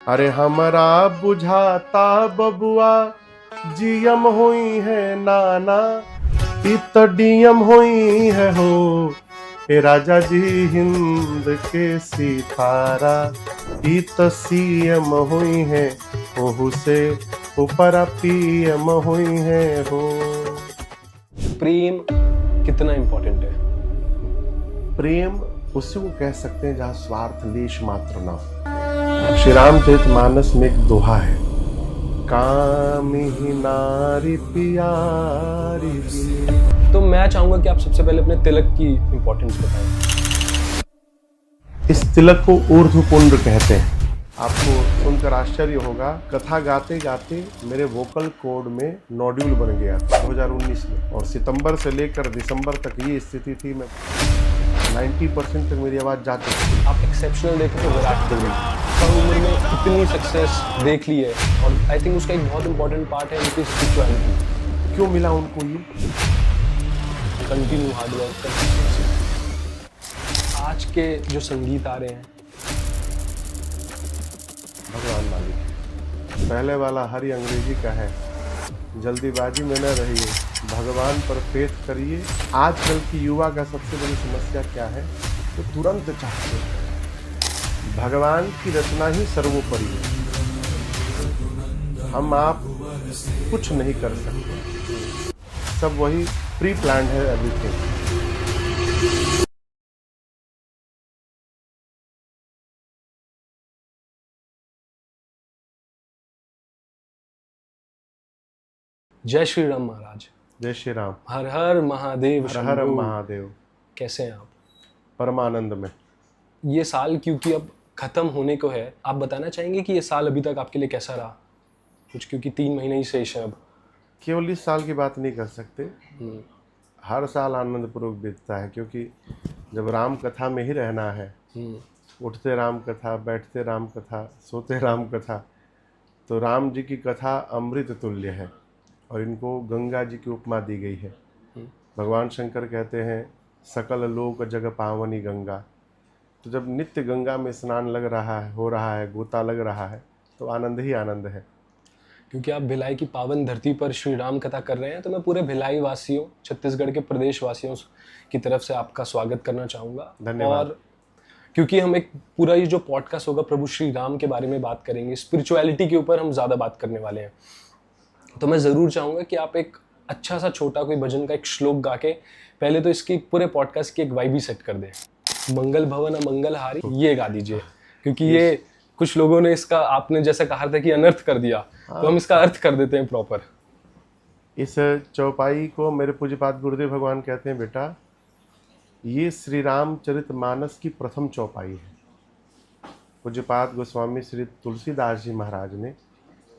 अरे हमरा बुझाता बबुआ जीएम हुई है नाना, ई तो डीएम हुई है हो। ए राजा जी हिंद के सितारा, ई तो सीएम हुई है, ओहू से ऊपर पीएम हुई है हो। प्रेम कितना इम्पोर्टेंट है? प्रेम उसी को कह सकते हैं जहाँ स्वार्थ लेश मात्र ना हो। श्री रामचरितमानस में एक दोहा है, काम ही नारी प्यारी बिन। तो मैं चाहूंगा कि आप सबसे पहले अपने तिलक की इम्पोर्टेंस बताएं। इस तिलक को ऊर्ध्वपुंड कहते हैं। आपको सुनकर आश्चर्य होगा, कथा गाते गाते मेरे वोकल कॉर्ड में नोड्यूल बन गया 2019 में, और सितंबर से लेकर दिसंबर तक ये स्थिति थी। मैं 90% तक मेरी आवाज जा चुकी थी। आप एक्सेप्शनल देखें तो विराट कोहली कम उम्र में इतनी सक्सेस देख ली है, और आई थिंक उसका एक बहुत इंपॉर्टेंट पार्ट है उनकी स्पिरिचुअलिटी। क्यों मिला उनको ये? कंटिन्यू हार्ड वर्क करना। आज के जो संगीत आ रहे हैं, भगवान मालिक। पहले वाला हरी अंग्रेजी का है, जल्दीबाजी में न रहिए, भगवान पर फेथ करिए। आजकल की युवा का सबसे बड़ी समस्या क्या है? तो तुरंत चाहते हैं। भगवान की रचना ही सर्वोपरि है, हम आप कुछ नहीं कर सकते, सब वही प्री प्लान्ड है एवरीथिंग। जय श्री राम महाराज। जय श्री राम। हर हर महादेव। हर हर शंभू। महादेव। कैसे हैं आप? परमानंद में। ये साल क्योंकि अब खत्म होने को है, आप बताना चाहेंगे कि ये साल अभी तक आपके लिए कैसा रहा? कुछ, क्योंकि 3 महीने ही शेष है अब। केवल इस साल की बात नहीं कर सकते, हर साल आनंदपूर्वक बीतता है, क्योंकि जब राम कथा में ही रहना है, उठते राम कथा, बैठते राम कथा, सोते राम कथा, तो राम जी की कथा अमृत तुल्य है, और इनको गंगा जी की उपमा दी गई है। भगवान शंकर कहते हैं सकल लोक जग पावनी गंगा। तो जब नित्य गंगा में स्नान लग रहा है, हो रहा है, गोता लग रहा है, तो आनंद ही आनंद है। क्योंकि आप भिलाई की पावन धरती पर श्री राम कथा कर रहे हैं, तो मैं पूरे भिलाई वासियों, छत्तीसगढ़ के प्रदेश वासियों की तरफ से आपका स्वागत करना चाहूँगा। धन्यवाद। और क्योंकि हम एक पूरा ये जो पॉडकास्ट होगा प्रभु श्री राम के बारे में बात करेंगे, स्पिरिचुअलिटी के ऊपर हम ज़्यादा बात करने वाले हैं, तो मैं ज़रूर चाहूँगा कि आप एक अच्छा सा छोटा कोई भजन का एक श्लोक गा के पहले तो इसकी पूरे पॉडकास्ट की एक वाइब ही सेट कर दें। मंगल भवन मंगल हारी, ये गा दीजिए, क्योंकि ये कुछ लोगों ने इसका, आपने जैसा कहा था कि अनर्थ कर दिया, तो हम इसका अर्थ कर देते हैं प्रॉपर। इस चौपाई को मेरे पूज्यपाद गुरुदेव भगवान कहते हैं, बेटा ये श्री रामचरितमानस की प्रथम चौपाई है। पूज्यपाद गोस्वामी श्री तुलसीदास जी महाराज ने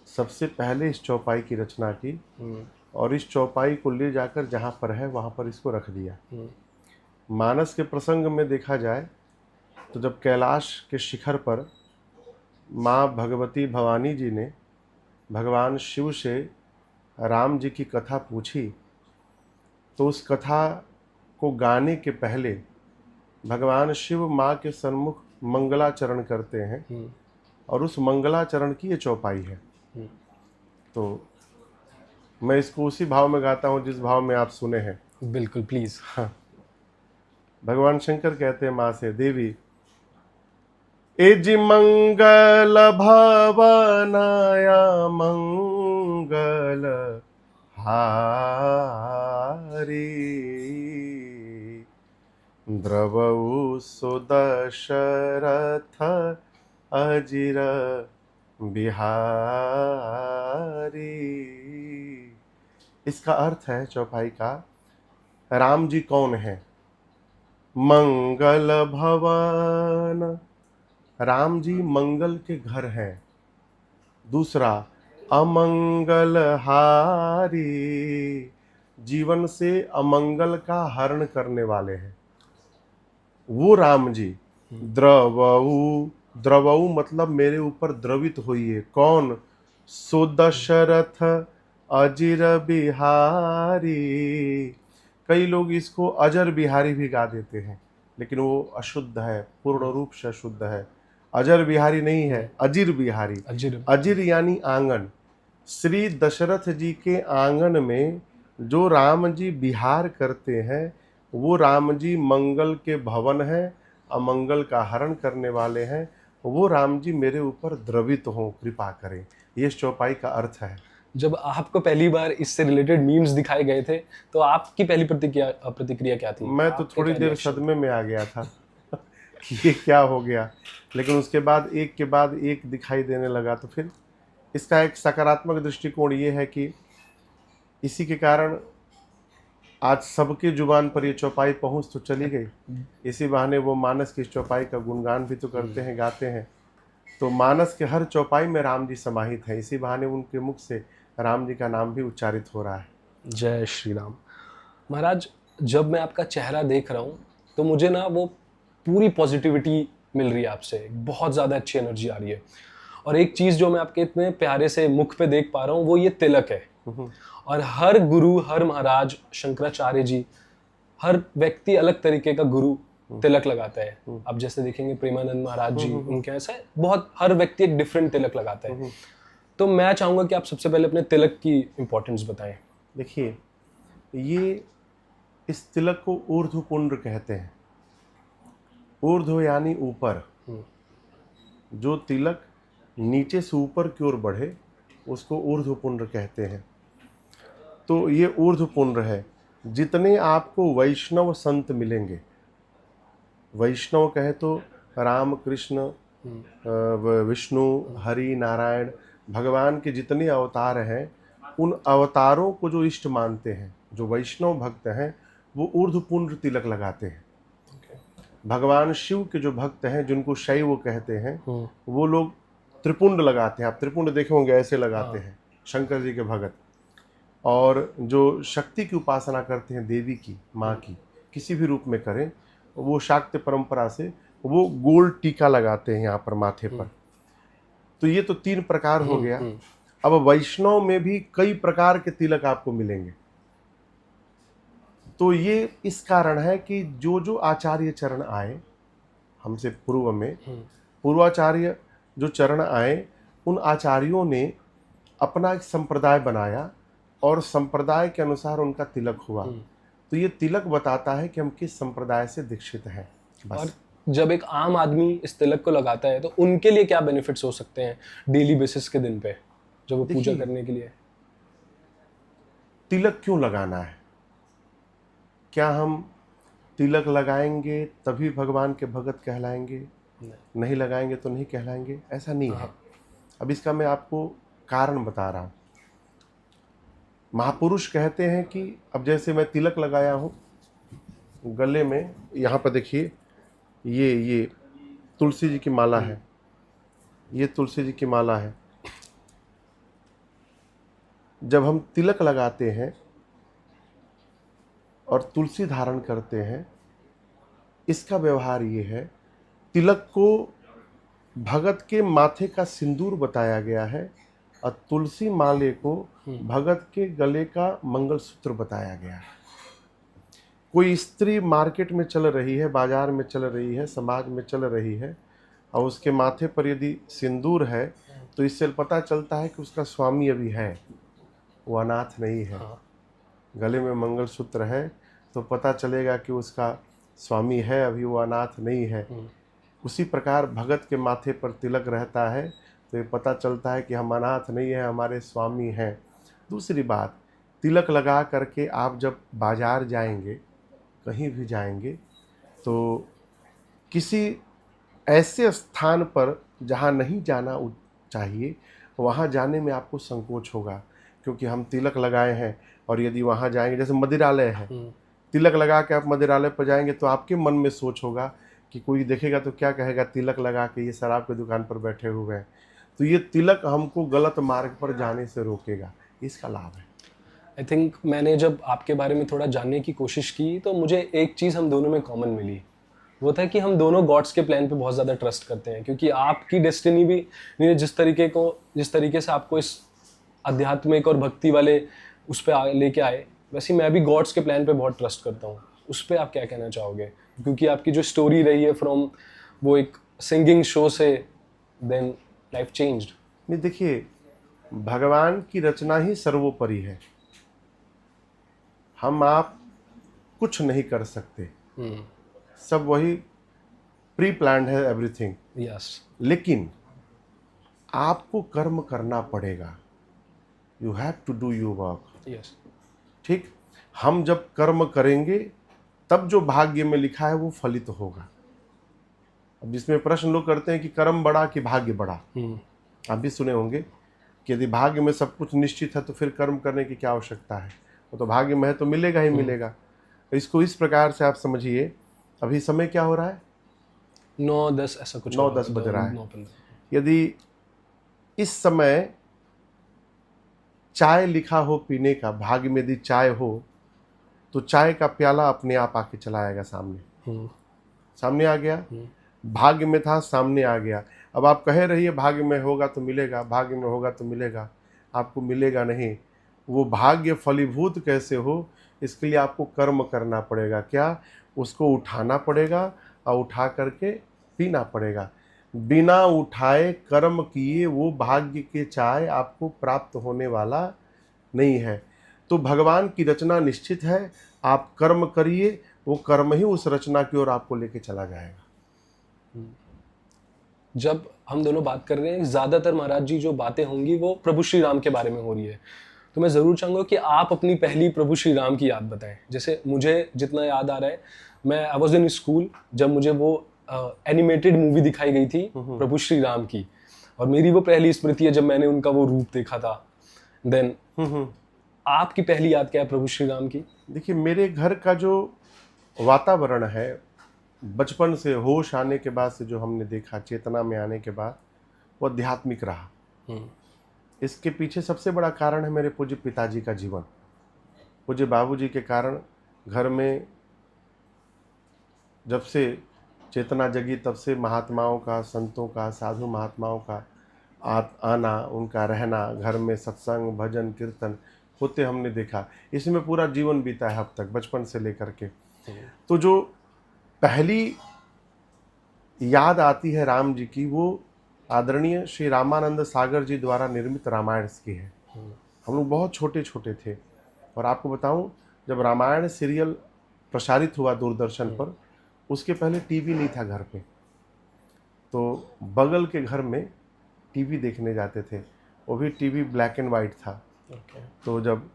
सबसे पहले इस चौपाई की रचना की, और इस चौपाई को ले जाकर जहाँ पर है वहाँ पर इसको रख दिया। मानस के प्रसंग में देखा जाए तो जब कैलाश के शिखर पर माँ भगवती भवानी जी ने भगवान शिव से राम जी की कथा पूछी, तो उस कथा को गाने के पहले भगवान शिव माँ के सन्मुख मंगलाचरण करते हैं, और उस मंगलाचरण की ये चौपाई है। तो मैं इसको उसी भाव में गाता हूँ जिस भाव में आप सुने हैं। बिल्कुल, प्लीज। हाँ। भगवान शंकर कहते हैं माँ से, देवी एजि मंगल भवनाया मंगल हारी, द्रवऊ सुदशरथ अजिर बिहारी। इसका अर्थ है चौपाई का, राम जी कौन है? मंगल भवन, राम जी मंगल के घर हैं। दूसरा, अमंगल हारी, जीवन से अमंगल का हरण करने वाले हैं वो राम जी। द्रवऊ, द्रवऊ मतलब मेरे ऊपर द्रवित हुई है। कौन? सुदशरथ अजिर बिहारी। कई लोग इसको अजर बिहारी भी गा देते हैं, लेकिन वो अशुद्ध है, पूर्ण रूप से अशुद्ध है। अजर बिहारी नहीं है, अजिर बिहारी। अजीर अजिर यानी आंगन। श्री दशरथ जी के आंगन में जो राम जी विहार करते हैं वो राम जी मंगल के भवन हैं, अमंगल का हरण करने वाले हैं। वो राम जी मेरे ऊपर द्रवित हों, कृपा करें। ये इस चौपाई का अर्थ है। जब आपको पहली बार इससे रिलेटेड मीम्स दिखाए गए थे तो आपकी पहली प्रतिक्रिया क्या थी? मैं तो आपके थोड़ी क्या देर reaction? सदमे में आ गया था कि ये क्या हो गया, लेकिन उसके बाद एक के बाद एक दिखाई देने लगा। तो फिर इसका एक सकारात्मक दृष्टिकोण ये है कि इसी के कारण आज सबके जुबान पर ये चौपाई पहुंच तो चली गई। इसी बहाने वो मानस की इस चौपाई का गुणगान भी तो करते हैं, गाते हैं। तो मानस के हर चौपाई में राम जी समाहित हैं। इसी बहाने उनके मुख से राम जी का नाम भी उच्चारित हो रहा है। जय श्री राम। महाराज, जब मैं आपका चेहरा देख रहा हूँ तो मुझे ना वो पूरी पॉजिटिविटी मिल रही है आपसे, बहुत ज़्यादा अच्छी एनर्जी आ रही है। और एक चीज़ जो मैं आपके इतने प्यारे से मुख पे देख पा रहा हूँ वो ये तिलक है। और हर गुरु, हर महाराज, शंकराचार्य जी, हर व्यक्ति अलग तरीके का गुरु तिलक लगाता है। आप जैसे देखेंगे प्रेमानंद महाराज जी, उनके ऐसा बहुत हर व्यक्ति एक डिफरेंट तिलक लगाता है। तो मैं चाहूँगा कि आप सबसे पहले अपने तिलक की इम्पोर्टेंस बताएं। देखिए, ये इस तिलक को ऊर्ध्व पुंड्र कहते हैं। ऊर्ध्व यानी ऊपर। जो तिलक नीचे से ऊपर की ओर बढ़े उसको ऊर्ध्व पुंड्र कहते हैं। तो ये ऊर्ध्व पुंड्र है। जितने आपको वैष्णव संत मिलेंगे, वैष्णव कहे तो राम, कृष्ण, विष्णु, हरि, नारायण, भगवान के जितने अवतार हैं, उन अवतारों को जो इष्ट मानते हैं, जो वैष्णव भक्त हैं, वो ऊर्ध्व पुंड्र तिलक लगाते हैं। भगवान शिव के जो भक्त हैं, जिनको शैव कहते हैं, वो लोग त्रिपुंड लगाते हैं। आप त्रिपुंड देखे होंगे, ऐसे लगाते हैं शंकर जी के भगत। और जो शक्ति की उपासना करते हैं, देवी की, माँ की, किसी भी रूप में करें, वो शाक्त परंपरा से वो गोल टीका लगाते हैं यहाँ पर माथे पर। तो ये तो 3 प्रकार हो गया। अब वैष्णव में भी कई प्रकार के तिलक आपको मिलेंगे। तो ये इस कारण है कि जो जो आचार्य चरण आए हमसे पूर्व में, पूर्वाचार्य जो चरण आए, उन आचार्यों ने अपना एक संप्रदाय बनाया और संप्रदाय के अनुसार उनका तिलक हुआ। तो ये तिलक बताता है कि हम किस संप्रदाय से दीक्षित हैं। और जब एक आम आदमी इस तिलक को लगाता है तो उनके लिए क्या बेनिफिट्स हो सकते हैं डेली बेसिस के दिन पे, जब वो पूजा करने के लिए? तिलक क्यों लगाना है? क्या हम तिलक लगाएंगे तभी भगवान के भगत कहलाएंगे? नहीं लगाएंगे तो नहीं कहलाएंगे? ऐसा नहीं है। अब इसका मैं आपको कारण बता रहा हूँ। महापुरुष कहते हैं कि अब जैसे मैं तिलक लगाया हूँ गले में, यहाँ पर देखिए, ये तुलसी जी की माला है। ये तुलसी जी की माला है। जब हम तिलक लगाते हैं और तुलसी धारण करते हैं, इसका व्यवहार ये है, तिलक को भगत के माथे का सिंदूर बताया गया है और तुलसी माले को भगत के गले का मंगलसूत्र बताया गया है। कोई स्त्री मार्केट में चल रही है, बाजार में चल रही है, समाज में चल रही है, और उसके माथे पर यदि सिंदूर है तो इससे पता चलता है कि उसका स्वामी अभी है, वो अनाथ नहीं है। गले में मंगलसूत्र है तो पता चलेगा कि उसका स्वामी है, अभी वो अनाथ नहीं है। उसी प्रकार भगत के माथे पर तिलक रहता है तो ये पता चलता है कि हम अनाथ नहीं है, हमारे स्वामी हैं। दूसरी बात, तिलक लगा करके आप जब बाजार जाएंगे, कहीं भी जाएंगे, तो किसी ऐसे स्थान पर जहाँ नहीं जाना चाहिए, वहाँ जाने में आपको संकोच होगा, क्योंकि हम तिलक लगाए हैं और यदि वहाँ जाएंगे, जैसे मदिरालय है, तिलक लगा के आप मदिरालय पर जाएंगे तो आपके मन में सोच होगा कि कोई देखेगा तो क्या कहेगा, तिलक लगा के ये शराब की दुकान पर बैठे हुए हैं। तो ये तिलक हमको गलत मार्ग पर जाने से रोकेगा, इसका लाभ है। आई थिंक मैंने जब आपके बारे में थोड़ा जानने की कोशिश की तो मुझे एक चीज़ हम दोनों में कॉमन मिली, वो था कि हम दोनों गॉड्स के प्लान पे बहुत ज़्यादा ट्रस्ट करते हैं। क्योंकि आपकी डेस्टिनी भी जिस तरीके से आपको इस आध्यात्मिक और भक्ति वाले उस पर लेके आए, वैसे मैं भी गॉड्स के प्लान पे बहुत ट्रस्ट करता हूँ। उस पर आप क्या कहना चाहोगे? क्योंकि आपकी जो स्टोरी रही है फ्रॉम वो एक सिंगिंग शो से देन लाइफ चेंज्ड? नहीं, देखिए, भगवान की रचना ही सर्वोपरि है। हम आप कुछ नहीं कर सकते, सब वही प्री प्लान्ड है, एवरीथिंग। यस। लेकिन आपको कर्म करना पड़ेगा। You have to do your work. Yes. ठीक। हम जब कर्म करेंगे तब जो भाग्य में लिखा है वो फलित होगा। अब इसमें प्रश्न लोग करते हैं कि कर्म बड़ा कि भाग्य बड़ा। आप भी सुने होंगे कि यदि भाग्य में सब कुछ निश्चित है तो फिर कर्म करने की क्या आवश्यकता है, वो तो भाग्य में है तो मिलेगा ही मिलेगा। इसको इस प्रकार से आप समझिए, अभी समय क्या हो रहा है? 9-10 ऐसा कुछ 9-10 बज रहा है। 9-15। यदि इस समय चाय लिखा हो पीने का, भाग्य में यदि चाय हो तो चाय का प्याला अपने आप आके चला आएगा सामने। सामने आ गया, भाग्य में था, सामने आ गया। अब आप कहे रहिए भाग्य में होगा तो मिलेगा, भाग्य में होगा तो मिलेगा, आपको मिलेगा नहीं। वो भाग्य फलीभूत कैसे हो, इसके लिए आपको कर्म करना पड़ेगा। क्या? उसको उठाना पड़ेगा और उठा करके पीना पड़ेगा। बिना उठाए कर्म किए वो भाग्य के चाय आपको प्राप्त होने वाला नहीं है। तो भगवान की रचना निश्चित है, आप कर्म करिए, वो कर्म ही उस रचना की ओर आपको लेके चला जाएगा। जब हम दोनों बात कर रहे हैं, ज्यादातर महाराज जी जो बातें होंगी वो प्रभु श्री राम के बारे में हो रही है, तो मैं जरूर चाहूंगा कि आप अपनी पहली प्रभु श्री राम की याद बताएं। जैसे मुझे जितना याद आ रहा है, मैं आई वाज इन स्कूल जब मुझे वो एनिमेटेड मूवी दिखाई गई थी प्रभु श्री राम की, और मेरी वो पहली स्मृति है जब मैंने उनका वो रूप देखा था। देन आपकी पहली याद क्या है प्रभु श्री राम की? देखिए, मेरे घर का जो वातावरण है, बचपन से होश आने के बाद से जो हमने देखा, चेतना में आने के बाद, वो आध्यात्मिक रहा। इसके पीछे सबसे बड़ा कारण है मेरे पूज्य पिताजी का जीवन। पूज्य बाबूजी के कारण घर में जब से चेतना जगी तब से महात्माओं का, संतों का, साधु महात्माओं का आना, उनका रहना, घर में सत्संग, भजन, कीर्तन होते हमने देखा। इसमें पूरा जीवन बीता है अब तक, बचपन से लेकर के। तो जो पहली याद आती है राम जी की, वो आदरणीय श्री रामानंद सागर जी द्वारा निर्मित रामायण की है। हम लोग बहुत छोटे छोटे थे, और आपको बताऊं, जब रामायण सीरियल प्रसारित हुआ दूरदर्शन पर, उसके पहले टीवी नहीं था घर पे। तो बगल के घर में टीवी देखने जाते थे, वो भी टीवी ब्लैक एंड वाइट था। तो जब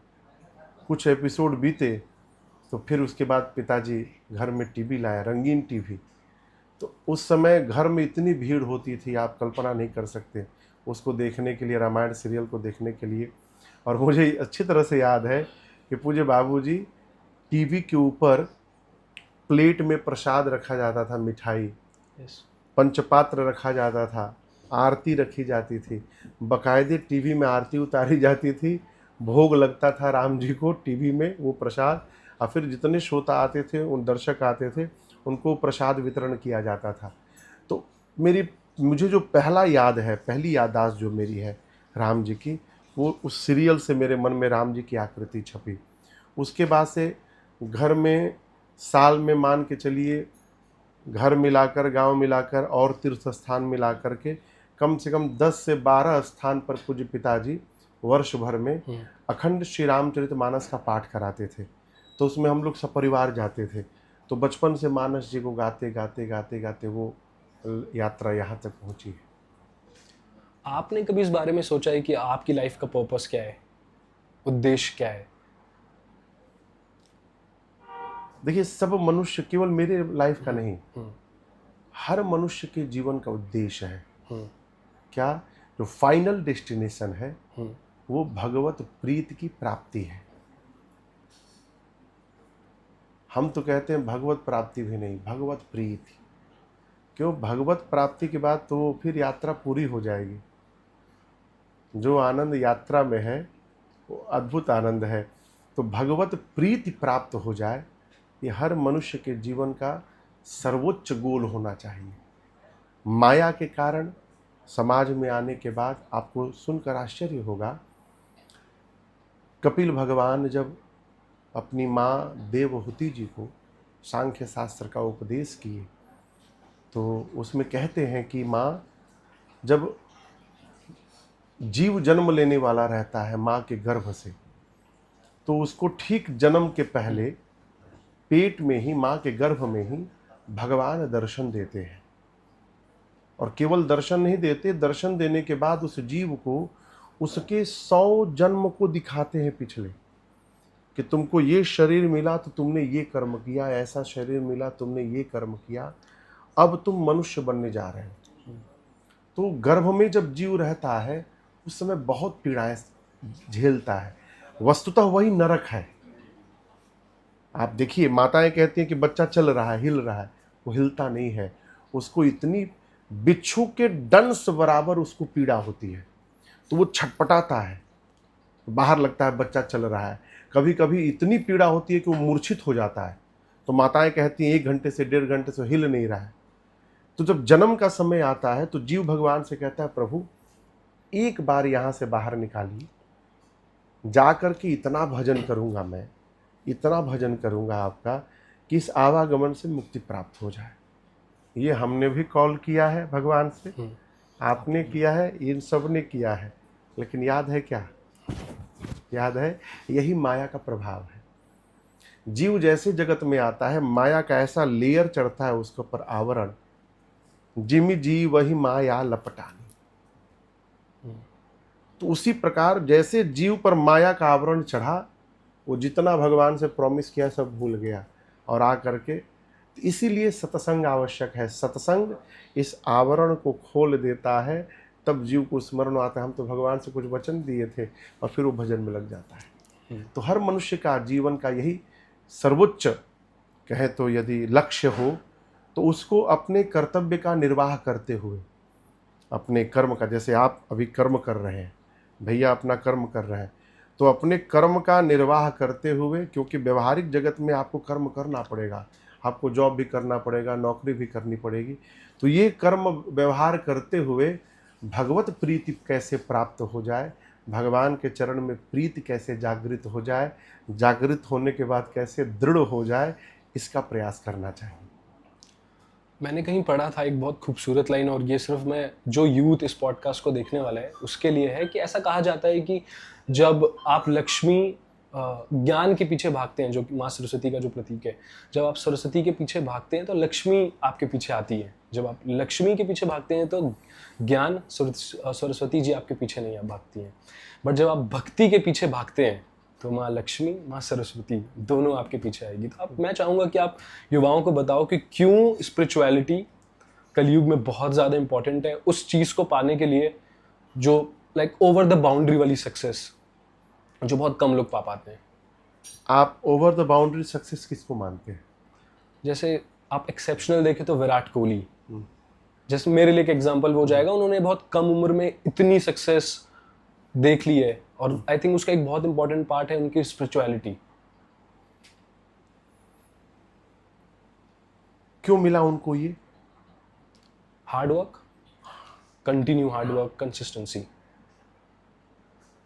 कुछ एपिसोड बीते तो फिर उसके बाद पिताजी घर में टीवी लाया, रंगीन टीवी। तो उस समय घर में इतनी भीड़ होती थी, आप कल्पना नहीं कर सकते, उसको देखने के लिए, रामायण सीरियल को देखने के लिए। और मुझे अच्छी तरह से याद है कि पूज्य बाबूजी टीवी के ऊपर प्लेट में प्रसाद रखा जाता था, मिठाई, पंचपात्र रखा जाता था, आरती रखी जाती थी, बकायदे टीवी में आरती उतारी जाती थी, भोग लगता था राम जी को टीवी में वो प्रसाद, और फिर जितने श्रोता आते थे, उन दर्शक आते थे, उनको प्रसाद वितरण किया जाता था। तो मुझे जो पहला याद है, पहली याददाश्त जो मेरी है राम जी की, वो उस सीरियल से मेरे मन में राम जी की आकृति छपी। उसके बाद से घर में साल में मान के चलिए, घर मिलाकर, गांव मिलाकर और तीर्थ स्थान मिलाकर के कम से कम 10 से 12 स्थान पर पूज्य पिताजी वर्ष भर में अखंड श्री रामचरितमानस का पाठ कराते थे। तो उसमें हम लोग सपरिवार जाते थे। तो बचपन से मानस जी को गाते गाते गाते गाते वो यात्रा यहाँ तक पहुँची है। आपने कभी इस बारे में सोचा है कि आपकी लाइफ का पर्पस क्या है, उद्देश्य क्या है? देखिए, सब मनुष्य, केवल मेरे लाइफ का नहीं, हर मनुष्य के जीवन का उद्देश्य है। क्या? जो फाइनल डेस्टिनेशन है वो भगवत प्रीति की प्राप्ति है। हम तो कहते हैं भगवत प्राप्ति भी नहीं, भगवत प्रीति। क्यों? भगवत प्राप्ति के बाद तो फिर यात्रा पूरी हो जाएगी। जो आनंद यात्रा में है वो अद्भुत आनंद है। तो भगवत प्रीति प्राप्त हो जाए, ये हर मनुष्य के जीवन का सर्वोच्च गोल होना चाहिए। माया के कारण समाज में आने के बाद आपको सुनकर आश्चर्य होगा, कपिल भगवान जब अपनी माँ देवहूति जी को सांख्य शास्त्र का उपदेश किए, तो उसमें कहते हैं कि माँ, जब जीव जन्म लेने वाला रहता है माँ के गर्भ से, तो उसको ठीक जन्म के पहले पेट में ही, माँ के गर्भ में ही भगवान दर्शन देते हैं। और केवल दर्शन नहीं देते, दर्शन देने के बाद उस जीव को उसके 100 जन्म को दिखाते हैं पिछले, कि तुमको ये शरीर मिला तो तुमने ये कर्म किया, ऐसा शरीर मिला तुमने ये कर्म किया, अब तुम मनुष्य बनने जा रहे हो। तो गर्भ में जब जीव रहता है उस समय बहुत पीड़ाएं झेलता है। वस्तुतः वही नरक है। आप देखिए, माताएं कहती हैं कि बच्चा चल रहा है, हिल रहा है, वो हिलता नहीं है। उसको इतनी बिच्छू के डंस बराबर उसको पीड़ा होती है, तो वो छटपटाता है, बाहर लगता है बच्चा चल रहा है। कभी कभी इतनी पीड़ा होती है कि वो मूर्छित हो जाता है, तो माताएं कहती हैं 1 घंटे से 1.5 घंटे से हिल नहीं रहा है। तो जब जन्म का समय आता है तो जीव भगवान से कहता है, प्रभु एक बार यहाँ से बाहर निकालिए, जाकर के इतना भजन करूँगा मैं, इतना भजन करूँगा आपका कि इस आवागमन से मुक्ति प्राप्त हो जाए। ये हमने भी कॉल किया है भगवान से, आपने किया है, इन सब ने किया है, लेकिन याद है क्या? याद है? यही माया का प्रभाव है। जीव जैसे जगत में आता है, माया का ऐसा लेयर चढ़ता है उसके ऊपर, आवरण, जिमि जी वही माया लपटानी। तो उसी प्रकार जैसे जीव पर माया का आवरण चढ़ा, वो जितना भगवान से प्रॉमिस किया सब भूल गया और आ करके, इसीलिए सत्संग आवश्यक है। सत्संग इस आवरण को खोल देता है, तब जीव को स्मरण आता है हम तो भगवान से कुछ वचन दिए थे, और फिर वो भजन में लग जाता है। तो हर मनुष्य का जीवन का यही सर्वोच्च कहे तो यदि लक्ष्य हो, तो उसको अपने कर्तव्य का निर्वाह करते हुए, अपने कर्म का, जैसे आप अभी कर्म कर रहे हैं, भैया अपना कर्म कर रहे हैं, तो अपने कर्म का निर्वाह करते हुए, क्योंकि व्यवहारिक जगत में आपको कर्म करना पड़ेगा, आपको जॉब भी करना पड़ेगा, नौकरी भी करनी पड़ेगी, तो ये कर्म व्यवहार करते हुए भगवत प्रीति कैसे प्राप्त हो जाए, भगवान के चरण में प्रीति कैसे जागृत हो जाए, जागृत होने के बाद कैसे दृढ़ हो जाए, इसका प्रयास करना चाहिए। मैंने कहीं पढ़ा था एक बहुत खूबसूरत लाइन, और ये सिर्फ मैं जो यूथ इस पॉडकास्ट को देखने वाला है उसके लिए है, कि ऐसा कहा जाता है कि जब आप लक्ष्मी ज्ञान के पीछे भागते हैं, जो माँ सरस्वती का जो प्रतीक है, जब आप सरस्वती के पीछे भागते हैं तो लक्ष्मी आपके पीछे आती है। जब आप लक्ष्मी के पीछे भागते हैं तो ज्ञान सरस्वती जी आपके पीछे नहीं भागती हैं। बट जब आप भक्ति के पीछे भागते हैं तो माँ लक्ष्मी, माँ सरस्वती दोनों आपके पीछे आएगी। तो मैं चाहूँगा कि आप युवाओं को बताओ कि क्यों स्पिरिचुअलिटी कलयुग में बहुत ज़्यादा इंपॉर्टेंट है, उस चीज़ को पाने के लिए जो लाइक ओवर द बाउंड्री वाली सक्सेस जो बहुत कम लोग पा पाते हैं। आप ओवर द बाउंड्री सक्सेस किसको मानते हैं? जैसे आप एक्सेप्शनल देखें तो विराट कोहली, जैसे मेरे लिए एक एग्जांपल हो जाएगा, उन्होंने बहुत कम उम्र में इतनी सक्सेस देख ली है, और आई थिंक उसका एक बहुत इंपॉर्टेंट पार्ट है उनकी स्पिरिचुअलिटी। क्यों मिला उनको ये? Hard work, continue hard work, consistency.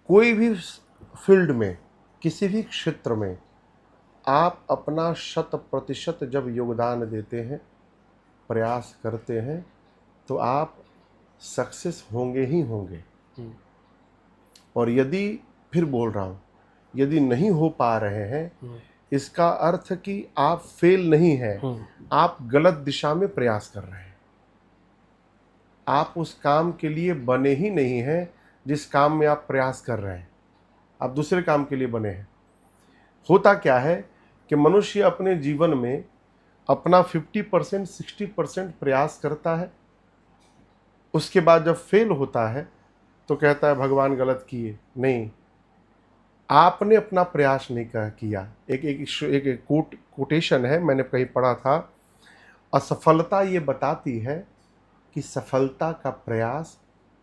कोई भी फील्ड में, किसी भी क्षेत्र में आप अपना 100% जब योगदान देते हैं, प्रयास करते हैं, तो आप सक्सेस होंगे ही होंगे। और यदि, फिर बोल रहा हूँ, यदि नहीं हो पा रहे हैं, इसका अर्थ कि आप फेल नहीं हैं, आप गलत दिशा में प्रयास कर रहे हैं। आप उस काम के लिए बने ही नहीं हैं जिस काम में आप प्रयास कर रहे हैं, आप दूसरे काम के लिए बने हैं। होता क्या है कि मनुष्य अपने जीवन में अपना 50% 60% प्रयास करता है, उसके बाद जब फेल होता है तो कहता है भगवान गलत किए। नहीं, आपने अपना प्रयास नहीं किया। एक कोटेशन है, मैंने कहीं पढ़ा था, असफलता ये बताती है कि सफलता का प्रयास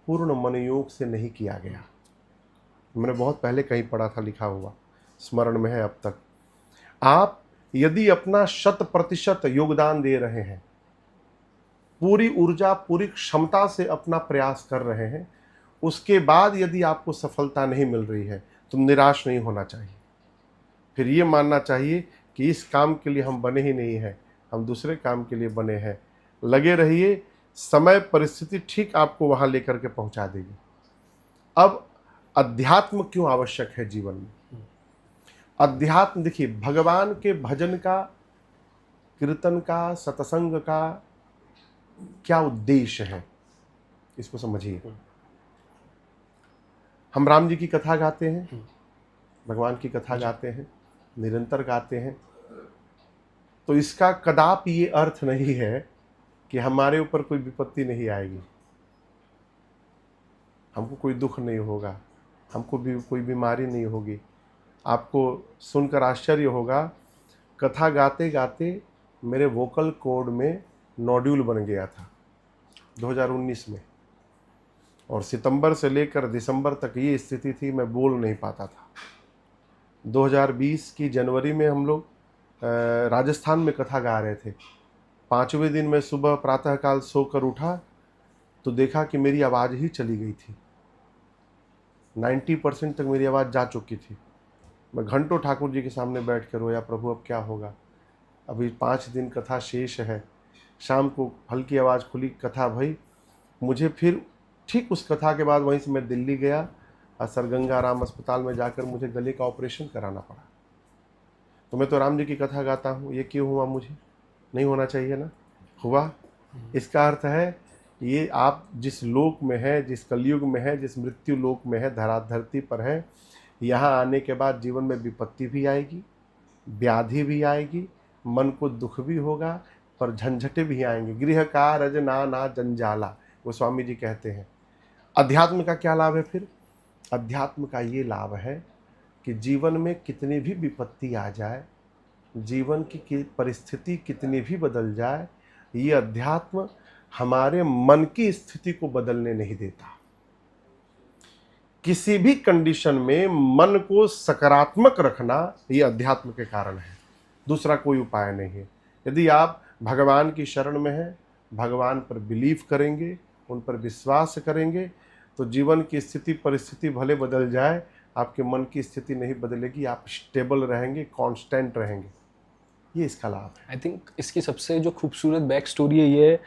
पूर्ण मनोयोग से नहीं किया गया। मैंने बहुत पहले कहीं पढ़ा था, लिखा हुआ, स्मरण में है अब तक। आप यदि अपना 100% योगदान दे रहे हैं, पूरी ऊर्जा पूरी क्षमता से अपना प्रयास कर रहे हैं, उसके बाद यदि आपको सफलता नहीं मिल रही है तो निराश नहीं होना चाहिए। फिर ये मानना चाहिए कि इस काम के लिए हम बने ही नहीं हैं, हम दूसरे काम के लिए बने हैं। लगे रहिए, समय परिस्थिति ठीक आपको वहां लेकर के पहुंचा देगी। अब अध्यात्म क्यों आवश्यक है जीवन में? अध्यात्म देखिए, भगवान के भजन का, कीर्तन का, सत्संग का क्या उद्देश्य है, इसको समझिए। हम राम जी की कथा गाते हैं, भगवान की कथा गाते हैं, निरंतर गाते हैं, तो इसका कदाप ये अर्थ नहीं है कि हमारे ऊपर कोई विपत्ति नहीं आएगी, हमको कोई दुख नहीं होगा, हमको भी कोई बीमारी नहीं होगी। आपको सुनकर आश्चर्य होगा, कथा गाते गाते मेरे वोकल कॉर्ड में नोड्यूल बन गया था 2019 में, और सितंबर से लेकर दिसंबर तक ये स्थिति थी, मैं बोल नहीं पाता था। 2020 की जनवरी में हम लोग राजस्थान में कथा गा रहे थे। 5वें दिन मैं सुबह प्रातःकाल सोकर उठा तो देखा कि मेरी आवाज़ ही चली गई थी, 90% तक मेरी आवाज़ जा चुकी थी। मैं घंटों ठाकुर जी के सामने बैठ कर रोया, प्रभु अब क्या होगा, अभी 5 दिन कथा शेष है। शाम को हल्की आवाज़ खुली, कथा भई। मुझे फिर ठीक उस कथा के बाद वहीं से मैं दिल्ली गया और सर गंगाराम अस्पताल में जाकर मुझे गले का ऑपरेशन कराना पड़ा। तो मैं तो राम जी की कथा गाता हूँ, ये क्यों हुआ, मुझे नहीं होना चाहिए ना, हुआ। इसका अर्थ है ये आप जिस लोक में है, जिस कलयुग में है, जिस मृत्यु लोक में है, धरती पर है, यहाँ आने के बाद जीवन में विपत्ति भी आएगी, व्याधि भी आएगी, मन को दुख भी होगा, पर झंझटें भी आएंगे। गृह कारज नाना जंजाला, वो स्वामी जी कहते हैं। अध्यात्म का क्या लाभ है फिर? अध्यात्म का ये लाभ है कि जीवन में कितनी भी विपत्ति आ जाए, जीवन की परिस्थिति कितनी भी बदल जाए, ये अध्यात्म हमारे मन की स्थिति को बदलने नहीं देता। किसी भी कंडीशन में मन को सकारात्मक रखना ये अध्यात्म के कारण है, दूसरा कोई उपाय नहीं है। यदि आप भगवान की शरण में हैं, भगवान पर बिलीव करेंगे, उन पर विश्वास करेंगे, तो जीवन की स्थिति परिस्थिति भले बदल जाए, आपके मन की स्थिति नहीं बदलेगी, आप स्टेबल रहेंगे, कांस्टेंट रहेंगे। ये इसका लाभ है। आई थिंक इसकी सबसे जो खूबसूरत बैक स्टोरी है ये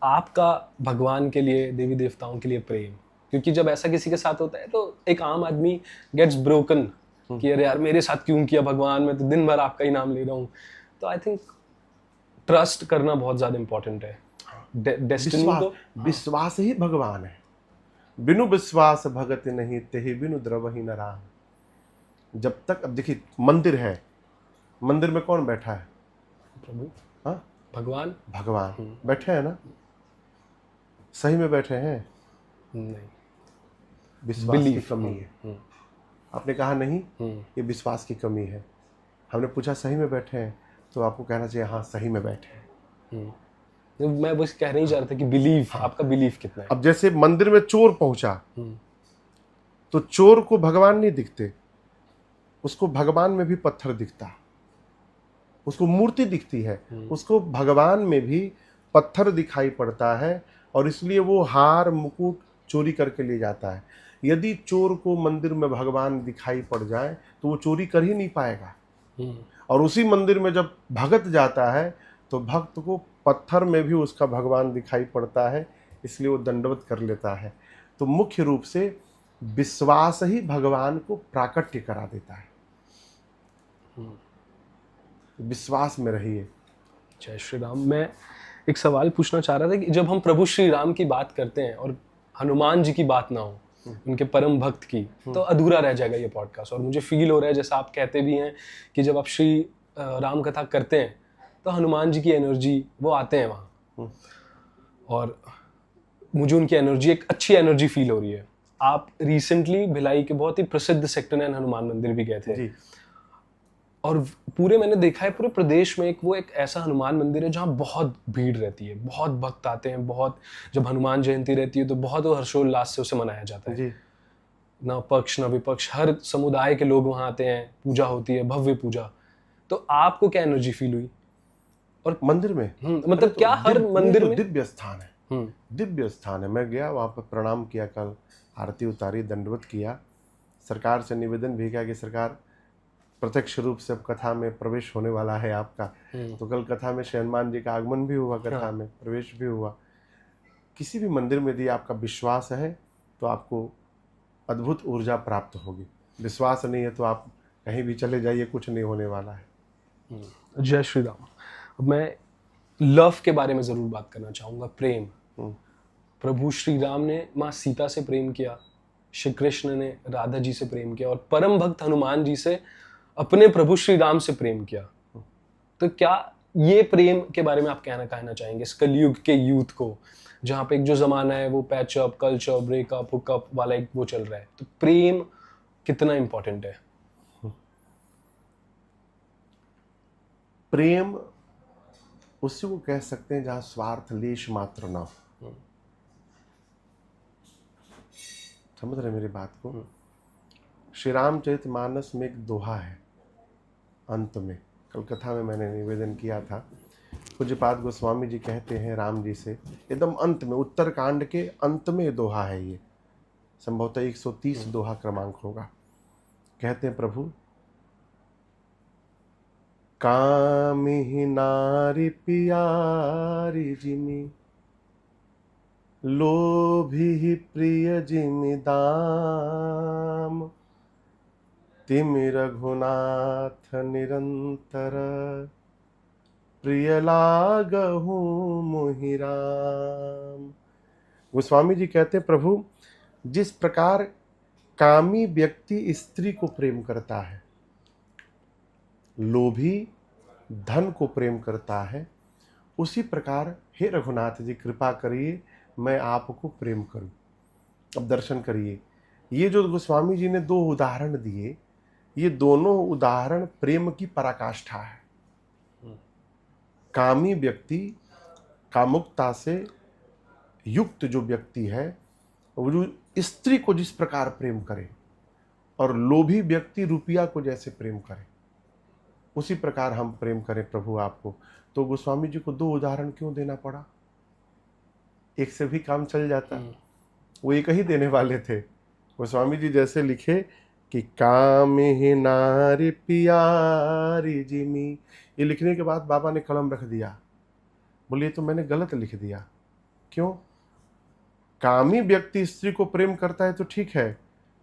आपका भगवान के लिए, देवी देवताओं के लिए प्रेम। क्योंकि जब ऐसा किसी के साथ होता है तो एक आम आदमी गेट्स ब्रोकन कि अरे यार मेरे साथ क्यों किया भगवान, मैं तो दिन भर आपका ही नाम ले रहा हूँ। तो आई थिंक ट्रस्ट करना बहुत ज़्यादा इंपॉर्टेंट है। डेस्टिनी को, विश्वास ही भगवान है। बिनु विश्वास भगत नहीं, तेहि बिनु द्रवहि न राम। जब तक, अब देखिए मंदिर है, मंदिर में कौन बैठा है? प्रभु, हाँ, भगवान। भगवान बैठे हैं ना? सही में बैठे हैं? नहीं, विश्वास की कमी है। आपने कहा नहीं, ये विश्वास की कमी है। हमने पूछा सही में बैठे हैं, तो आपको कहना चाहिए हाँ सही में बैठे हैं। मैं बस कहना ही चाह रहा था कि बिलीफ, आपका बिलीफ कितना है। अब जैसे मंदिर में चोर पहुंचा, तो चोर को भगवान नहीं दिखते, उसको भगवान में भी पत्थर दिखता, उसको मूर्ति दिखती है, उसको भगवान में भी पत्थर दिखाई पड़ता है, और इसलिए वो हार मुकुट चोरी करके ले जाता है। यदि चोर को मंदिर में भगवान दिखाई पड़ जाए तो वो चोरी कर ही नहीं पाएगा। और उसी मंदिर में जब भगत जाता है तो भक्त को पत्थर में भी उसका भगवान दिखाई पड़ता है, इसलिए वो दंडवत कर लेता है। तो मुख्य रूप से विश्वास ही भगवान को प्राकट्य करा देता है। विश्वास में रहिए। जय श्री राम। मैं एक सवाल पूछना चाह रहा था कि जब हम प्रभु श्री राम की बात करते हैं और हनुमान जी की बात ना हो, उनके परम भक्त की, तो अधूरा रह जाएगा ये पॉडकास्ट। और मुझे फील हो रहा है, जैसा आप कहते भी हैं कि जब आप श्री राम कथा करते हैं तो हनुमान जी की एनर्जी वो आते हैं वहाँ, और मुझे उनकी एनर्जी, एक अच्छी एनर्जी फील हो रही है। आप रिसेंटली भिलाई के बहुत ही प्रसिद्ध सेक्टर 9 हनुमान मंदिर भी गए थे जी। और पूरे मैंने देखा है पूरे प्रदेश में एक ऐसा हनुमान मंदिर है जहाँ बहुत भीड़ रहती है, बहुत भक्त आते हैं, बहुत, जब हनुमान जयंती रहती है तो बहुत हर्षोल्लास से उसे मनाया जाता है जी। ना पक्ष ना विपक्ष, हर समुदाय के लोग वहाँ आते हैं, पूजा होती है, भव्य पूजा। तो आपको क्या एनर्जी फील हुई? और मंदिर में मतलब क्या हर मंदिर में दिव्य स्थान है, दिव्य स्थान है। मैं गया वहाँ पर, प्रणाम किया, कल आरती उतारी, दंडवत किया, सरकार से निवेदन भी किया कि सरकार प्रत्यक्ष रूप से अब कथा में प्रवेश होने वाला है आपका। तो कल कथा में श्री हनुमान जी का आगमन भी हुआ, कथा में प्रवेश भी हुआ। किसी भी मंदिर में यदि आपका विश्वास है तो आपको अद्भुत ऊर्जा प्राप्त होगी। विश्वास नहीं है तो आप कहीं भी चले जाइए, कुछ नहीं होने वाला है। जय श्री राम। अब मैं लव के बारे में जरूर बात करना चाहूंगा, प्रेम। प्रभु श्री राम ने माँ सीता से प्रेम किया, श्री कृष्ण ने राधा जी से प्रेम किया, और परम भक्त हनुमान जी से अपने प्रभु श्री राम से प्रेम किया। तो क्या ये प्रेम के बारे में आप कहना चाहेंगे इस कलयुग के यूथ को, जहाँ पे एक जो जमाना है वो पैचअप, कल्चर, ब्रेकअप, हुकअप वाला एक वो चल रहा है, तो प्रेम कितना इंपॉर्टेंट है? प्रेम उसी को कह सकते हैं जहां स्वार्थ लेश मात्र ना हो। समझ रहे मेरी बात को? श्री रामचरितमानस में एक दोहा है अंत में, कल कथा में मैंने निवेदन किया था। पूज्यपाद गोस्वामी जी कहते हैं राम जी से, एकदम अंत में, उत्तर कांड के अंत में ये दोहा है। ये संभवतः 130 दोहा क्रमांक होगा। कहते हैं प्रभु, कामिहि नारी पियारी जिमि, लोभी प्रिय जिमि दाम, तिमि रघुनाथ निरंतर, प्रिय लागहु मोहि राम। गोस्वामी जी कहते हैं प्रभु, जिस प्रकार कामी व्यक्ति स्त्री को प्रेम करता है, लोभी धन को प्रेम करता है, उसी प्रकार हे रघुनाथ जी कृपा करिए मैं आपको प्रेम करूं। अब दर्शन करिए, ये जो गोस्वामी जी ने दो उदाहरण दिए, ये दोनों उदाहरण प्रेम की पराकाष्ठा है। कामी व्यक्ति, कामुकता से युक्त जो व्यक्ति है, वो जो स्त्री को जिस प्रकार प्रेम करे, और लोभी व्यक्ति रुपया को जैसे प्रेम करे, उसी प्रकार हम प्रेम करें प्रभु आपको। तो गोस्वामी जी को दो उदाहरण क्यों देना पड़ा? एक से भी काम चल जाता, वो एक ही देने वाले थे। गोस्वामी जी जैसे लिखे कि कामिहि नारी पियारी जिमि, ये लिखने के बाद बाबा ने कलम रख दिया, बोलिए तो मैंने गलत लिख दिया। क्यों? कामी व्यक्ति स्त्री को प्रेम करता है तो ठीक है,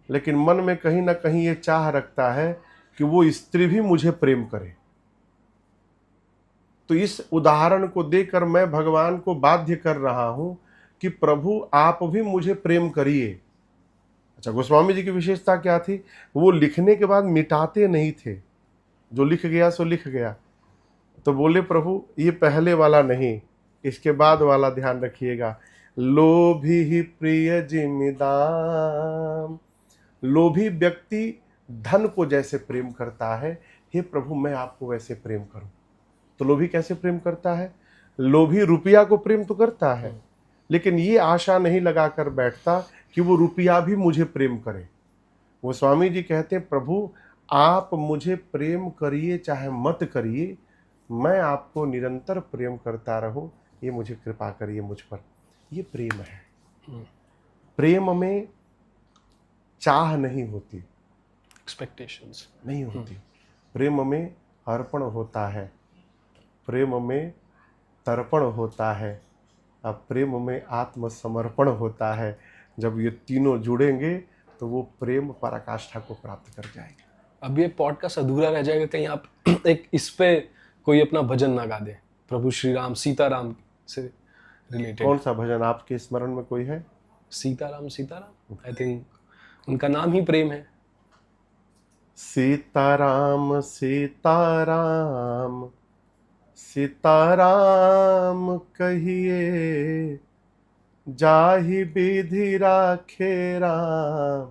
लेकिन मन में कहीं ना कहीं ये चाह रखता है कि वो स्त्री भी मुझे प्रेम करे। तो इस उदाहरण को देकर मैं भगवान को बाध्य कर रहा हूं कि प्रभु आप भी मुझे प्रेम करिए। अच्छा, गोस्वामी जी की विशेषता क्या थी? वो लिखने के बाद मिटाते नहीं थे, जो लिख गया सो लिख गया। तो बोले प्रभु ये पहले वाला नहीं, इसके बाद वाला ध्यान रखिएगा। लोभी ही प्रिय जिमिदाम, लोभी व्यक्ति धन को जैसे प्रेम करता है, हे प्रभु मैं आपको वैसे प्रेम करूं। तो लोभी कैसे प्रेम करता है? लोभी रुपया को प्रेम तो करता है, लेकिन ये आशा नहीं लगाकर बैठता कि वो रुपया भी मुझे प्रेम करे। वो स्वामी जी कहते हैं प्रभु आप मुझे प्रेम करिए चाहे मत करिए, मैं आपको निरंतर प्रेम करता रहूं, ये मुझे कृपा करिए मुझ पर। ये प्रेम है। प्रेम में चाह नहीं होती, एक्सपेक्टेशंस नहीं होती। प्रेम में अर्पण होता है, प्रेम में तर्पण होता है, अब प्रेम में आत्मसमर्पण होता है। जब ये तीनों जुड़ेंगे तो वो प्रेम पराकाष्ठा को प्राप्त कर जाएगा। अब ये पॉडकास्ट अधूरा रह जाएगा कहीं आप एक इस पे कोई अपना भजन ना गा दे, प्रभु श्री राम सीताराम से रिलेटेड। कौन सा भजन आपके स्मरण में कोई है? सीताराम सीताराम, आई थिंक उनका नाम ही प्रेम है। सीताराम सीताराम सीताराम कहिए, जाहि विधि राखे राम,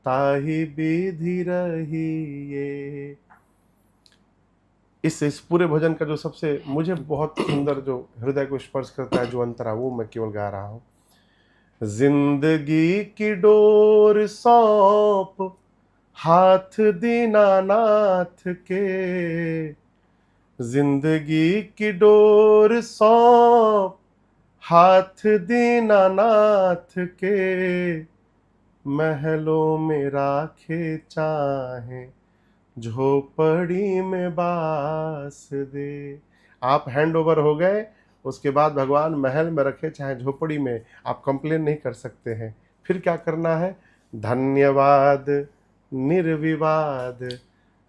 ताहि विधि रहिए। इस पूरे भजन का जो सबसे मुझे बहुत सुंदर, जो हृदय को स्पर्श करता है, जो अंतरा, वो मैं केवल गा रहा हूं। जिंदगी की डोर सौंप हाथ दीनानाथ के, जिंदगी की डोर सौंप हाथ दीनानाथ के, महलों में राखे चाहे झोपड़ी में बास दे। आप हैंड ओवर हो गए, उसके बाद भगवान महल में रखे चाहे झोपड़ी में, आप कंप्लेन नहीं कर सकते हैं। फिर क्या करना है? धन्यवाद निर्विवाद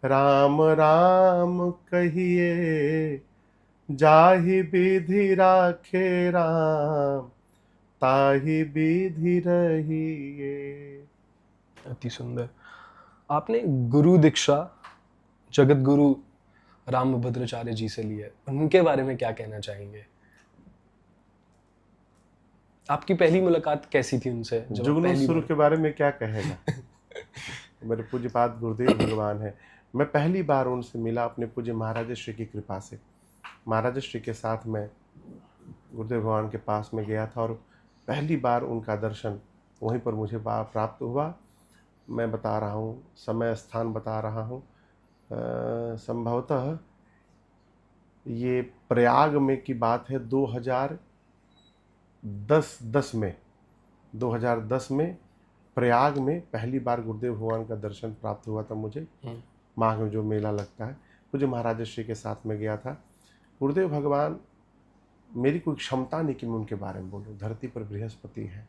राम राम कहिए, जाहि विधि राखे राम, ताहि विधि रहिए। अति सुंदर। आपने गुरु दीक्षा जगत गुरु रामभद्राचार्य जी से ली है, उनके बारे में क्या कहना चाहेंगे? आपकी पहली मुलाकात कैसी थी उनसे जब आप जुगनू पहली सुर बार? के बारे में क्या कहेगा? मेरे पूज्यपाद गुरुदेव भगवान है। मैं पहली बार उनसे मिला अपने पूज्य महाराज श्री की कृपा से। महाराज श्री के साथ मैं गुरुदेव भगवान के पास में गया था और पहली बार उनका दर्शन वहीं पर मुझे प्राप्त हुआ। मैं बता रहा हूँ, समय स्थान बता रहा हूँ, संभवतः ये प्रयाग में की बात है। 2010 में प्रयाग में पहली बार गुरुदेव भगवान का दर्शन प्राप्त हुआ था मुझे। माघ में जो मेला लगता है, मुझे महाराज श्री के साथ में गया था। गुरुदेव भगवान, मेरी कोई क्षमता नहीं कि मैं उनके बारे में बोलूँ, धरती पर बृहस्पति है।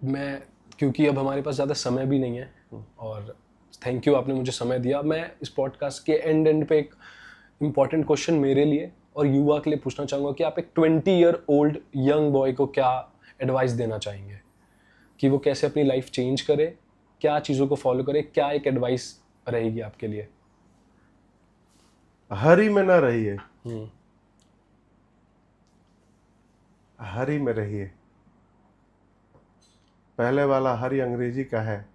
मैं, क्योंकि अब हमारे पास ज़्यादा समय भी नहीं है, और थैंक यू आपने मुझे समय दिया। मैं इस पॉडकास्ट के एंड पे एक इम्पॉर्टेंट क्वेश्चन मेरे लिए और युवा के लिए पूछना चाहूँगा कि आप एक 20-year-old यंग बॉय को क्या एडवाइस देना चाहेंगे कि वो कैसे अपनी लाइफ चेंज करे, क्या चीज़ों को फॉलो करे, क्या एक एडवाइस रहेगी आपके लिए? हरि में न रहिए, हरि में रहिए। पहले वाला हरि अंग्रेजी का है।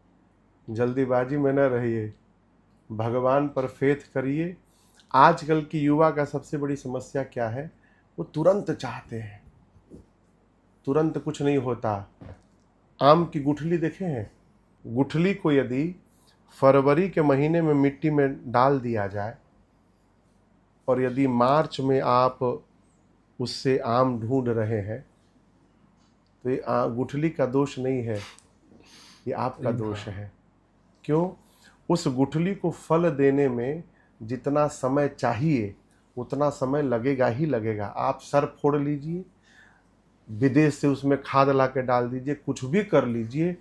जल्दीबाजी में न रहिए, भगवान पर फेथ करिए। आजकल की युवा का सबसे बड़ी समस्या क्या है? वो तुरंत चाहते हैं, तुरंत कुछ नहीं होता। आम की गुठली देखे हैं? गुठली को यदि फरवरी के महीने में मिट्टी में डाल दिया जाए और यदि मार्च में आप उससे आम ढूंढ रहे हैं, तो ये गुठली का दोष नहीं है, ये आपका दोष है। क्यों? उस गुठली को फल देने में जितना समय चाहिए उतना समय लगेगा ही लगेगा। आप सर फोड़ लीजिए, विदेश से उसमें खाद ला के डाल दीजिए, कुछ भी कर लीजिए,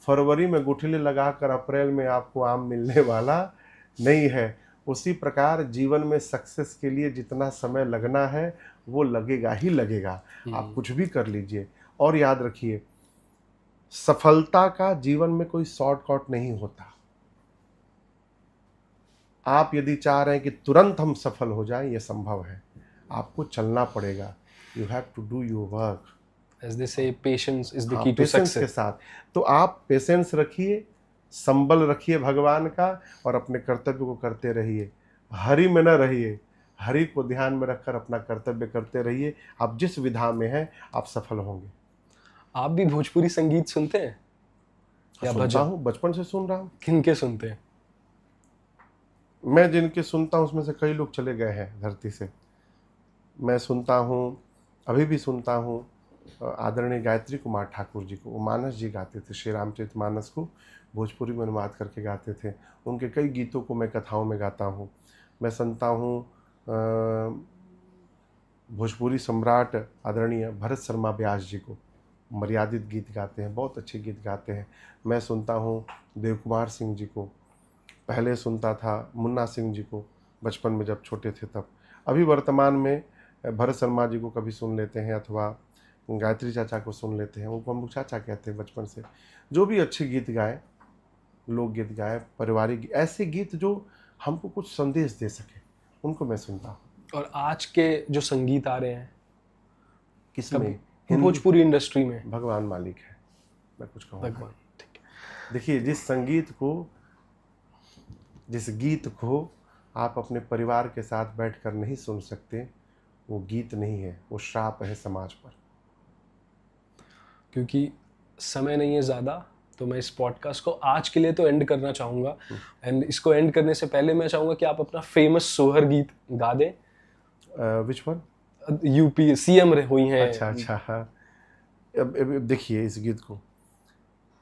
फरवरी में गुठली लगाकर अप्रैल में आपको आम मिलने वाला नहीं है। उसी प्रकार जीवन में सक्सेस के लिए जितना समय लगना है वो लगेगा ही लगेगा। आप कुछ भी कर लीजिए। और याद रखिए, सफलता का जीवन में कोई शॉर्टकट नहीं होता। आप यदि चाह रहे हैं कि तुरंत हम सफल हो जाएं, ये संभव है। आपको चलना पड़ेगा। You have to do your work. As they say, patience is the key to patience के success. साथ। तो आप पेशेंस रखिए, संबल रखिए भगवान का, और अपने कर्तव्य को करते रहिए। हरि में न रहिए, हरि को ध्यान में रखकर अपना कर्तव्य करते रहिए। आप जिस विधा में हैं आप सफल होंगे। आप भी भोजपुरी संगीत सुनते हैं या सुनता भजन? हूँ, बचपन से सुन रहा हूँ। किनके सुनते हैं? मैं जिनके सुनता हूँ उसमें से कई लोग चले गए हैं धरती से। मैं सुनता हूँ, अभी भी सुनता हूँ, आदरणीय गायत्री कुमार ठाकुर जी को। वो मानस जी गाते थे, श्री रामचरित मानस को भोजपुरी में अनुवाद करके गाते थे। उनके कई गीतों को मैं कथाओं में गाता हूँ। मैं सुनता हूँ भोजपुरी सम्राट आदरणीय भरत शर्मा व्यास जी को, मर्यादित गीत गाते हैं, बहुत अच्छे गीत गाते हैं। मैं सुनता हूँ देव कुमार सिंह जी को, पहले सुनता था मुन्ना सिंह जी को बचपन में जब छोटे थे तब। अभी वर्तमान में भरत शर्मा जी को कभी सुन लेते हैं, अथवा गायत्री चाचा को सुन लेते हैं। उनको हम लोग चाचा कहते हैं बचपन से। जो भी अच्छे गीत गाए, लोकगीत गाए, पारिवारिक, ऐसे गीत जो हमको कुछ संदेश दे सके, उनको मैं सुनता हूँ। और आज के जो संगीत आ रहे हैं किसमें? भोजपुरी इंडस्ट्री में? भगवान मालिक है, मैं कुछ कहूँगा। भगवान, ठीक है। देखिए, जिस गीत को आप अपने परिवार के साथ बैठकर नहीं सुन सकते, वो गीत नहीं है, वो श्राप है समाज पर। क्योंकि समय नहीं है ज़्यादा, तो मैं इस पॉडकास्ट को आज के लिए तो एंड करना चाहूँगा। एंड इसको एंड करने से पहले मैं चाहूँगा कि आप अपना फेमस सोहर गीत गा दें। Which one? यूपी सीएम हुई हैं। अच्छा, हाँ। अब देखिए इस गीत को।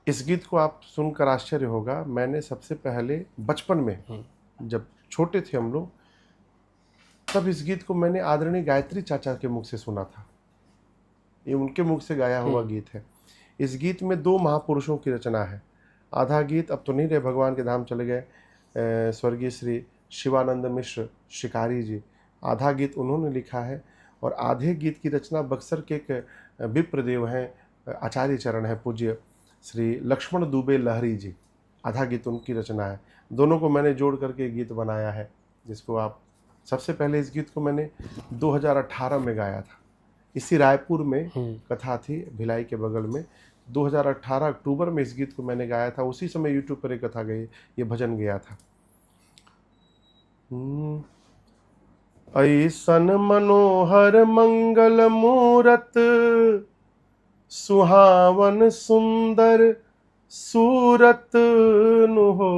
इस गीत को आप सुनकर आश्चर्य होगा, मैंने सबसे पहले बचपन में, जब छोटे थे हम लोग, तब इस गीत को मैंने आदरणीय गायत्री चाचा के मुख से सुना था। ये उनके मुख से गाया हुआ गीत है। इस गीत में 2 महापुरुषों की रचना है। आधा गीत अब तो नहीं रहे, भगवान के धाम चले गए, स्वर्गीय श्री शिवानंद मिश्र शिकारी जी। आधा गीत उन्होंने लिखा है, और आधे गीत की रचना बक्सर के एक विप्रदेव हैं, आचार्य चरण है पूज्य श्री लक्ष्मण दुबे लहरी जी। आधा गीत उनकी रचना है। दोनों को मैंने जोड़ करके गीत बनाया है, जिसको आप, सबसे पहले इस गीत को मैंने 2018 में गाया था। इसी रायपुर में कथा थी, भिलाई के बगल में। 2018 अक्टूबर में इस गीत को मैंने गाया था। उसी समय यूट्यूब पर एक कथा गई, ये भजन गया था। ऐसन मनोहर मंगल मूरत, सुहावन सुंदर सूरत नु हो,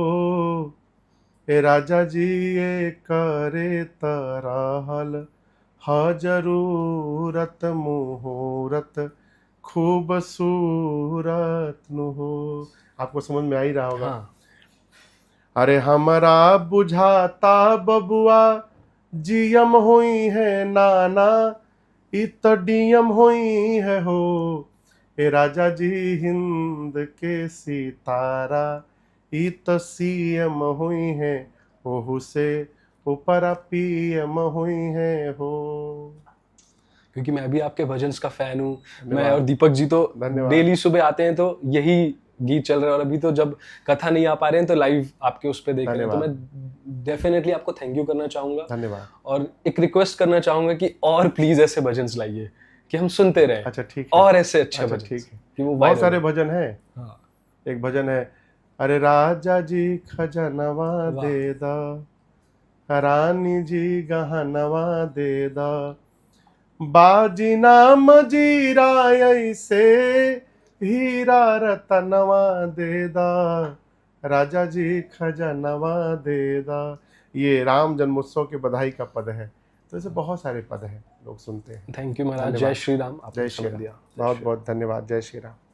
ए राजा जी ये करे तराहल जरूरत मुहूर्त खूबसूरत नु हो। आपको समझ में आ ही रहा होगा। हाँ। अरे हमरा बुझाता बबुआ जीएम हुई है नाना, इत डीएम हुई है हो, ए राजा जी हिंद के सितारा, इत सीएम हुई है, ओहू से ऊपर पीएम हुई है हो। क्योंकि मैं भी आपके भजन्स का फैन हूँ। मैं और दीपक जी तो धन्यवाद। डेली सुबह आते हैं तो यही गीत चल रहा है, और अभी तो जब कथा नहीं आ पा रहे हैं तो लाइव आपके उस पे देख रहे हैं। तो मैं डेफिनेटली आपको थैंक यू करना चाहूँगा। धन्यवाद। और एक रिक्वेस्ट करना चाहूँगा कि और प्लीज ऐसे भजन्स लाइए कि हम सुनते रहें। अच्छा ठीक है। और ऐसे अच्छे अच्छा भजन ठीक है, कि वो बहुत viral सारे हो। भजन हैं। हाँ। एक भजन है, अरे राजा जी खजनवा वाह। दे दा, रानी जी गहनवा दे दा, बाजी नाम जीरा ऐसे हीरा रतनवा दे दा, राजा जी खजनवा दे दा। ये राम जन्मोत्सव के बधाई का पद है। तो ऐसे बहुत सारे पद हैं, लोग सुनते हैं। थैंक यू महाराज। धन्यवाद। जय श्री राम। आपने जय श्री समय राम। दिया। बहुत बहुत धन्यवाद। जय श्री राम।